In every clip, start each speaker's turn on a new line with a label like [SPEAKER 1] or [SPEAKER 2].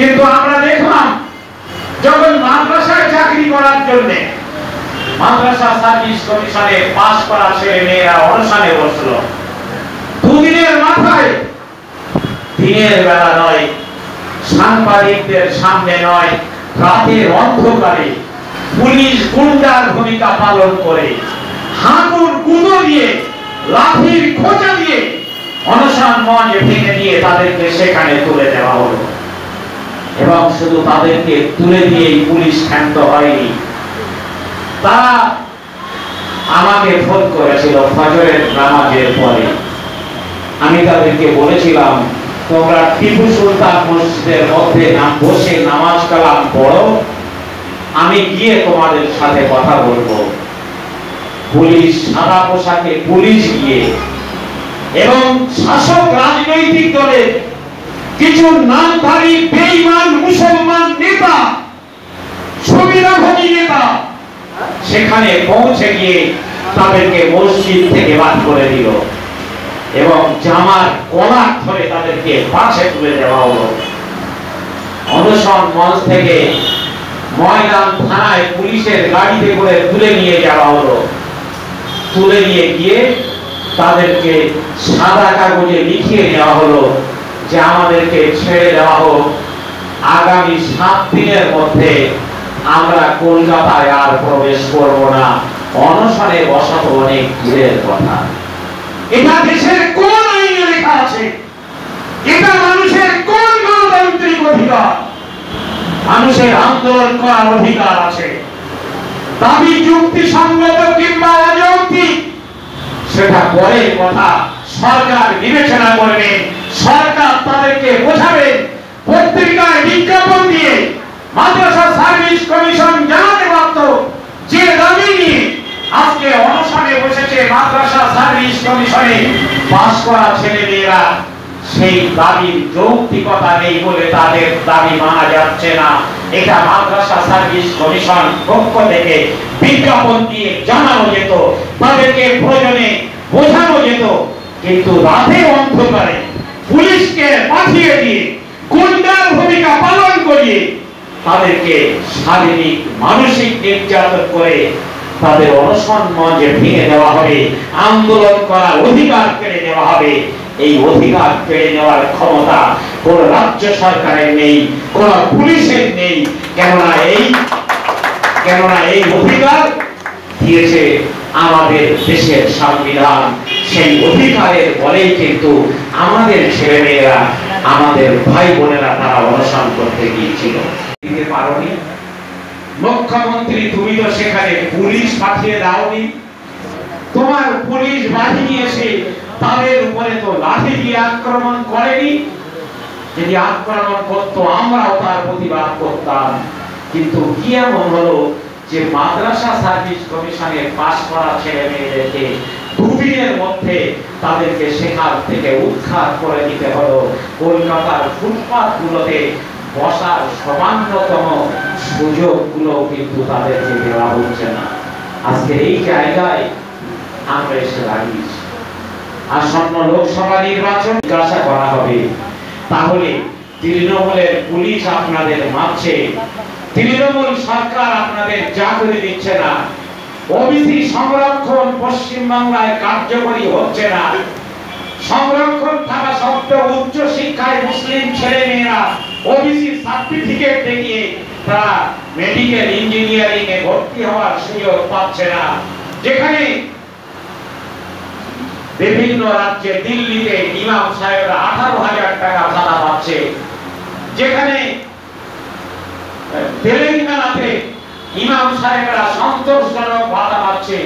[SPEAKER 1] কিন্তু আমরা দেখলাম যখন মাদ্রাসায় চাকরি করার জন্য মাদ্রাসা সার্ভিস কমিশনে পাস করা ছেলে মেয়েরা অনশনে বসলো, দুদিনের মাথায়, দিনের বেলা নয়, সাংবাদিকদের সামনে নয়, রাতের অন্ধকারে পুলিশ গুন্ডার ভূমিকা পালন করে হাঁটুর গুঁতো দিয়ে লাঠির খোঁচা দিয়ে অনশন মঞ্চ ভেঙে দিয়ে তাদেরকে সেখানে তুলে দেওয়া হলো। এবং শুধু তাদেরকে তুলে দিয়েই পুলিশ ক্ষান্ত হয়নি, তারা আমাকে ফোন করেছিল ফজরের নামাজের পরে। আমি তাদেরকে বলেছিলাম, তোমরা টিপু সুলতান মসজিদের মধ্যে বসে নামাজ কালাম পড়ো, আমি গিয়ে তোমাদের সাথে কথা বলবো। পুলিশ সাদা পোশাকে পুলিশ গিয়ে এবং শাসক রাজনৈতিক দলের কিছু নামধারী বেঈমান মুসলমান নেতা, সুবিধাভোগী নেতা সেখানে পৌঁছে গিয়ে তাদেরকে মসজিদ থেকে বাদ করে দিল এবং জামার কলার ধরে তাদেরকে পাশে তুলে দেওয়া হলো। অনশন মঞ্চ থেকে ময়দান থানায় পুলিশের গাড়িতে করে তুলে নিয়ে যাওয়া হলো। তুলে নিয়ে গিয়ে তাদেরকে সাদা কাগজে লিখিয়ে নেওয়া হলো যে আমাদেরকে ছেড়ে দেওয়া হোক, আগামী 7 দিনের মধ্যে আমরা কলকাতায় আর প্রবেশ করব না, অনশনে বসাবো অনেক দূরের কথা। এটা দেশের কোন আইনে লেখা আছে? এটা মানুষের কোন গণতান্ত্রিক অধিকার? মানুষের আন্দোলন করার অধিকার আছে। দাবি যুক্তিসঙ্গত কিংবা অযৌক্তিক সেটা পরের কথা, সরকার বিবেচনা করবে, সরকার তাদেরকে বোঝাবে। পত্রিকায় বিজ্ঞাপন দিয়ে মাদ্রাসা সার্ভিস কমিশন জানাতে পারত যে দাবি নিয়ে আজকে অনশনে বসেছে মাদ্রাসা সার্ভিস কমিশনে পাস করা ছেলেমেয়েরা, সেই দাবির যৌক্তিকতা নেই বলে তাদের দাবি মানা যাচ্ছে না। এটা মাদ্রাসা সার্ভিস কমিশন পক্ষ থেকে বিজ্ঞাপন দিয়ে জানানো যেত, তাদেরকে প্রয়োজনে বোঝানো যেত। কিন্তু রাতের অন্ধকারে পুলিশকে পাঠিয়ে দিয়ে গুন্ডার ভূমিকা পালন করিয়ে তাদেরকে শারীরিক মানসিক নির্যাতন করে তাদের অনশন মঞ্চে ভেঙে দেওয়া হবে, আন্দোলন করার অধিকার কেড়ে নেওয়া হবে। এই অধিকার কেড়ে নেওয়ার ক্ষমতা কোন রাজ্য সরকারের নেই, কোন পুলিশের নেই। কেননা এই অধিকার দিয়েছে আমাদের দেশের সংবিধান। সেই অধিকারের বলেই কিন্তু আমাদের ছেলেমেয়েরা, আমাদের ভাই বোনেরা তারা অনশন করতে গিয়েছিল। দিতে পারোনি মুখ্যমন্ত্রী, তুমি তো সেখানে পুলিশ পাঠিয়ে দাওনি। তোমার পুলিশ বাহিনী এসে তাদের উপরে তো লাঠি দিয়ে আক্রমণ করেনি। যদি আক্রমণ করতো আমরাও তার প্রতিবাদ করতাম। কিন্তু কি এমন হলো যে মাদ্রাসা সার্ভিস কমিশনের পাস করা ছেলে মেয়েদেরকে দুদিনের মধ্যে তাদেরকে সেখান থেকে উদ্ধার করে দিতে হলো। কলকাতার ফুটপাত গুলোতে বসার সামান্যতম সুযোগগুলো কিন্তু তাদেরকে দেওয়া হচ্ছে না। আজকে এই জায়গায় আমরা এসে দাঁড়িয়েছি। আসন্ন লোকসভা নির্বাচন জিজ্ঞাসা করা হবে, তাহলে তৃণমূলের পুলিশ আপনাদের মারছে, তৃণমূল সরকার আপনাদের চাকরি দিচ্ছে না, ওবিসি সংরক্ষণ পশ্চিমবাংলায় কার্যকরী হচ্ছে না, সংরক্ষণ থাকা সত্ত্বেও উচ্চ শিক্ষায় মুসলিম ছেলে মেয়েরা ওবিসি সার্টিফিকেট দেখিয়ে তারা মেডিকেল ইঞ্জিনিয়ারিং এ ভর্তি হওয়ার সুযোগ পাচ্ছে না, যেখানে বিভিন্ন রাজ্যে দিল্লিতে ইমাম সাহেবরা 18,000 টাকা ভাতা পাচ্ছে, যেখানে তেলেঙ্গানাতে ইমাম সাহেবরা সন্তোষজনক ভাতা পাচ্ছে,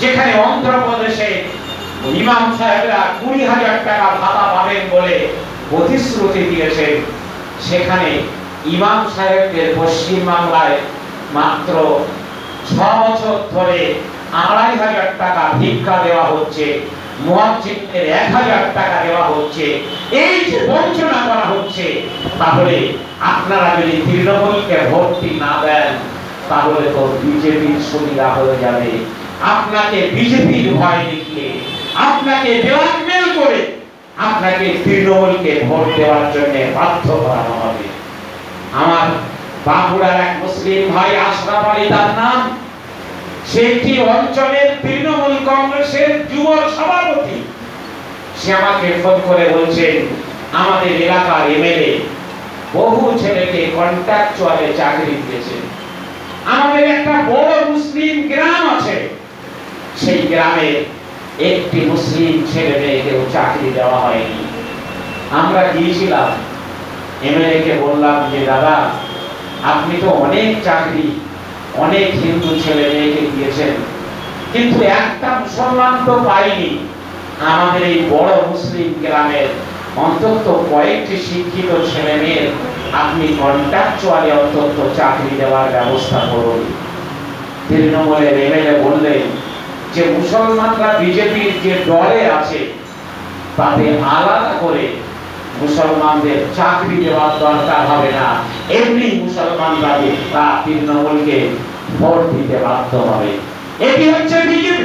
[SPEAKER 1] যেখানে অন্ধ্রপ্রদেশে ইমাম সাহেবরা 20,000 টাকা ভাতা পাবেন বলে প্রতিশ্রুতি দিয়েছে, সেখানে ইমাম সাহেবদের পশ্চিমবাংলায় মাত্র 6 বছর ধরে 2,500 টাকা ভিক্ষা দেওয়া হচ্ছে, মুয়াজ্জিনদের 1,000 টাকা দেওয়া হচ্ছে। এই যে বঞ্চনা করা হচ্ছে, তাহলে আপনারা যদি তৃণমূলকে ভোটটি না দেন তাহলে তো বিজেপির সুবিধা হয়ে যাবে। আপনাকে বিজেপির ভয় দেখিয়ে, আপনাকে ব্ল্যাকমেল করে আপনাকে তৃণমূলকে ভোট দেওয়ার জন্য বাধ্য করানো হবে। আমার বাঁকুড়ার এক মুসলিম ভাই আশরাফ আলী তার নাম, সে একটি অঞ্চলের তৃণমূল কংগ্রেসের যুব সভাপতি। সে আমাকে ফোন করে বলছেন, আমাদের এলাকার এমএলএ বহু ছেলেকে কন্ট্রাকচুয়ালে চাকরি দিয়েছে। আমাদের একটা বড় মুসলিম গ্রাম আছে, সেই গ্রামে একটি মুসলিম ছেলে মেয়েকেও চাকরি দেওয়া হয়নি। আমরা গিয়েছিলাম, এমএলএ কে বললাম যে দাদা, আপনি তো অনেক চাকরি অনেক হিন্দু ছেলে মেয়েকে দিয়েছেন, কিন্তু একটা মুসলমান তো পাইনি। আমাদের এই বড় মুসলিম গ্রামের অন্তত কয়েকটি শিক্ষিত ছেলে মেয়ের আপনি কন্ট্রাকচুয়ালি অন্তত চাকরি দেওয়ার ব্যবস্থা করুন। তৃণমূলের এমএলএ বললেন যে মুসলমানরা বিজেপির যে দলে আছে তাতে আলাদা করে মুসলমানদের চাকরি দেওয়ার দরকার হবে না, এমনি মুসলমানরা তৃণমূলকে ভোট দিতে বাধ্য হবে। এটি হচ্ছে বিজেপি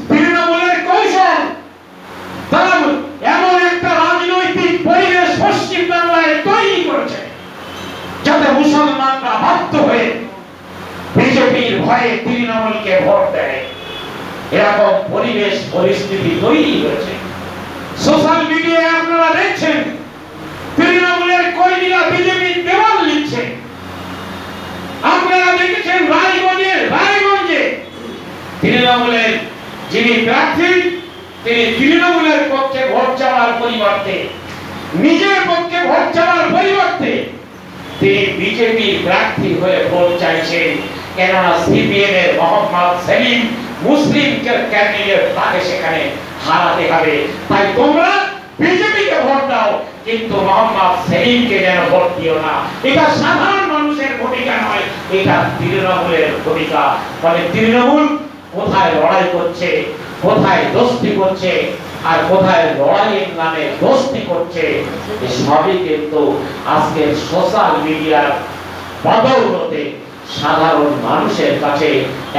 [SPEAKER 1] তৃণমূলের কৌশল। তারা এমন একটা রাজনৈতিক পরিবেশ পশ্চিম বাংলায় তৈরি করেছে যাতে মুসলমানরা বাধ্য হয়ে বিজেপির ভয়ে তৃণমূলকে ভোট দেয়। এরকম পরিবেশ পরিস্থিতি তৈরি হয়েছে। সোশ্যাল মিডিয়ায় আপনারা দেখছেন তৃণমূলের কর্মীরা বিজেপির দেওয়াল লিখছে। আপনারা দেখেছেন রায়গঞ্জে তৃণমূলের যিনি প্রার্থী, তিনি তৃণমূলের পক্ষে ভোট চাওয়ার পরিবর্তে, নিজের পক্ষে ভোট চাওয়ার পরিবর্তে তিনি বিজেপির প্রার্থী হয়ে ভোট চাইছেন। কেননা সিপিএম এর মোহাম্মদ সেলিম মুসলিম ক্যান্ডিডেট, তাকে সেখানে হারাতে হবে। তাই তোমরা বিজেপিকে ভোট দাও, কিন্তু মোহাম্মদ সেলিমকে যেন ভোট দিও না। এটা সাধারণ মানুষের ভূমিকা নয়, এটা তৃণমূলের ভূমিকা। ফলে তৃণমূল কোথায় লড়াই করছে, কোথায় দোস্তি করছে, আর কোথায় লড়াইয়ের নামে দোস্তি করছে, সবই কিন্তু আজকের সোশ্যাল মিডিয়ার বদৌলতে সাধারণ মানুষের কাছে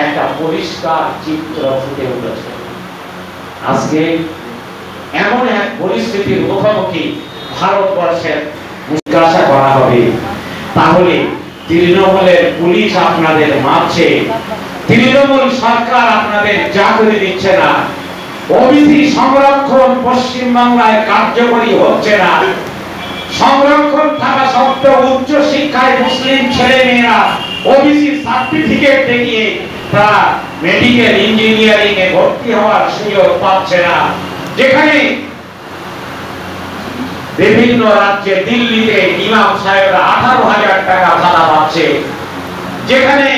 [SPEAKER 1] একটা পরিষ্কার চিত্র ফুটে উঠেছে। আজকে এমন এক পরিস্থিতির মুখোমুখি ভারতবর্ষের, জিজ্ঞাসা করা হবে তাহলে তৃণমূলের পুলিশ আপনাদের মারছে, তৃণমূল সরকার আপনাদের চাকরি দিচ্ছে না, ওবিসি সংরক্ষণ পশ্চিম বাংলায় কার্যকরী হচ্ছে না, সংরক্ষণ থাকা সত্ত্বেও উচ্চ শিক্ষায় মুসলিম ছেলে মেয়েরা ওবিসি সার্টিফিকেট দেখিয়ে তারা মেডিকেল ইঞ্জিনিয়ারিং এ ভর্তি হওয়ার সুযোগ পাচ্ছে না, যেখানে বিভিন্ন রাজ্যে দিল্লিতে ইমাম সাহেবরা 18,000 টাকা ভাড়া পাচ্ছে, যেখানে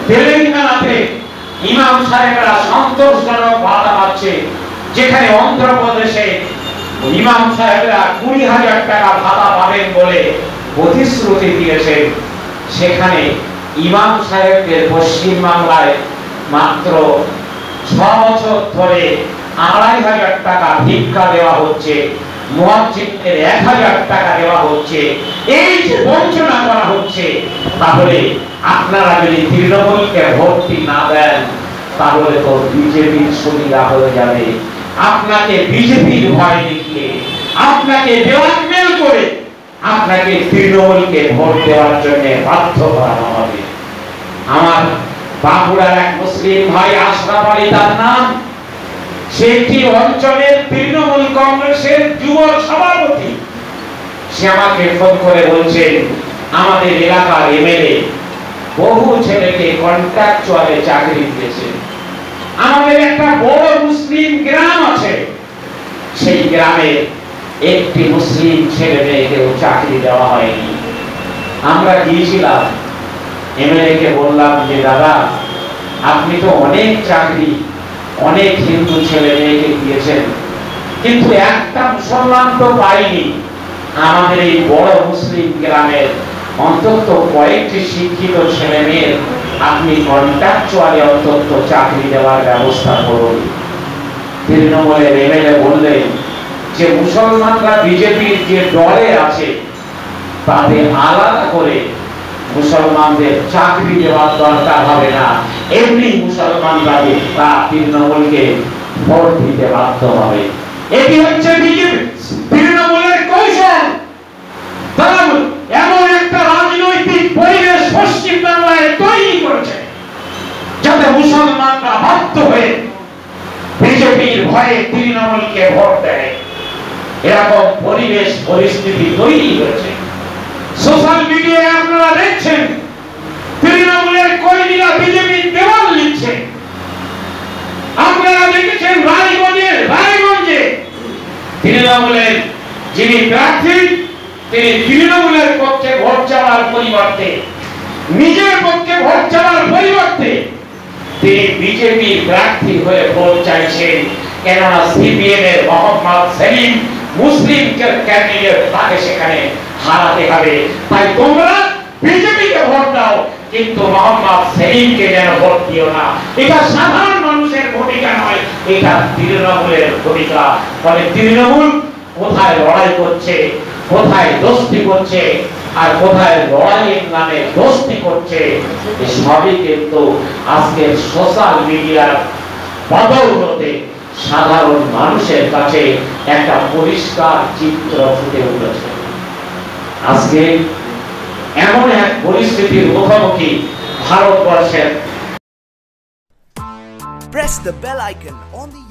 [SPEAKER 1] তেলেঙ্গানাতে ইমাম সাহেবরা সন্তোষজনক ভাড়া পাচ্ছে, যেখানে অন্ধ্রপ্রদেশে ইমাম সাহেবরা 20,000 টাকা ভাড়া পাবেন বলে প্রতিশ্রুতি দিয়েছেন, সেখানে ইমাম সাহেবদের পশ্চিম বাংলায় মাত্র 6 বছর ধরে 2,500 টাকা ভিক্ষা দেওয়া হচ্ছে, মুয়াজ্জিনদের 1,000 টাকা দেওয়া হচ্ছে। এই যে বঞ্চনা করা হচ্ছে, তাহলে আপনারা যদি তৃণমূলকে ভোটটি না দেন তাহলে তো বিজেপির সুবিধা হয়ে যাবে। আপনাকে বিজেপির ভয় দেখিয়ে, আপনাকে ব্ল্যাকমেল করে আপনাকে তৃণমূলকে ভোট দেওয়ার জন্য বাধ্য করানো হবে। আমার বাঁকুড়ার এক মুসলিম ভাই আশরাফ আলী তার নাম, সে একটি অঞ্চলের তৃণমূল কংগ্রেসের যুব সভাপতি। সে আমাকে ফোন করে বলছেন, আমাদের এলাকার এমএলএ বহু ছেলেকে কন্ট্রাকচুয়ালে চাকরি দিয়েছে। আমাদের একটা বড় মুসলিম গ্রাম আছে, সেই গ্রামে একটি মুসলিম ছেলে মেয়েকেও চাকরি দেওয়া হয়নি। আমরা গিয়েছিলাম, এমএলএ কে বললাম যে দাদা, আপনি তো অনেক চাকরি অনেক হিন্দু ছেলে মেয়েকে দিয়েছেন, কিন্তু একটা মুসলমান তো পাইনি। আমাদের এই বড় মুসলিম গ্রামের অন্তত কয়েকটি শিক্ষিত ছেলে মেয়ের আপনি কন্ট্রাকচুয়ালি অন্তত চাকরি দেওয়ার ব্যবস্থা করুন। তৃণমূলের এমএলএ বললেন যে মুসলমানরা বিজেপির যে দলে আছে তাতে আলাদা করে মুসলমানদের চাকরি দেওয়ার দরকার হবে না, এমনি মুসলমানরা তৃণমূলকে ভোট দিতে বাধ্য হবে। এটি হচ্ছে বিজেপি তৃণমূলের কৌশল। তারা বাংলায় তৈরি করেছে যাতে মুসলমানরা বাধ্য হয়ে বিজেপির ভয়ে তৃণমূলকে ভোট দেয়। এরকম পরিবেশ পরিস্থিতি তৈরি হয়েছে। সোশ্যাল মিডিয়ায় আপনারা দেখছেন তৃণমূলের কর্মীরা বিজেপির দেওয়াল লিখছে। আপনারা দেখেছেন রায়গঞ্জে তৃণমূলের যিনি প্রার্থী তিনি তৃণমূলের পক্ষে ভোট চাওয়ার পরিবর্তে নিজের পক্ষে ভোট চাওয়ার পরিবর্তে তিনি বিজেপির প্রার্থী হয়ে ভোট চাইছেন। কেননা সিপিএম এর মোহাম্মদ সেলিম মুসলিম ক্যান্ডিডেট, তাকে সেখানে হারাতে হবে। তাই তোমরা বিজেপিকে ভোট দাও, কিন্তু মোহাম্মদ সেলিমকে যেন ভোট দিও না। এটা সাধারণ মানুষের ভূমিকা নয়, এটা তৃণমূলের ভূমিকা। ফলে তৃণমূল কোথায় লড়াই করছে, কোথায় দোস্তি করছে, আর কোথায় লড়াইয়ের নামে দোস্তি করছে, সবই কিন্তু আজকের সোশ্যাল মিডিয়ার বদৌলতে সাধারণ মানুষের কাছে একটা পরিষ্কার চিত্র ফুটে উঠেছে। আজকে এমন এক পরিস্থিতির মুখোমুখি ভারতবর্ষের।
[SPEAKER 2] Press the bell icon on the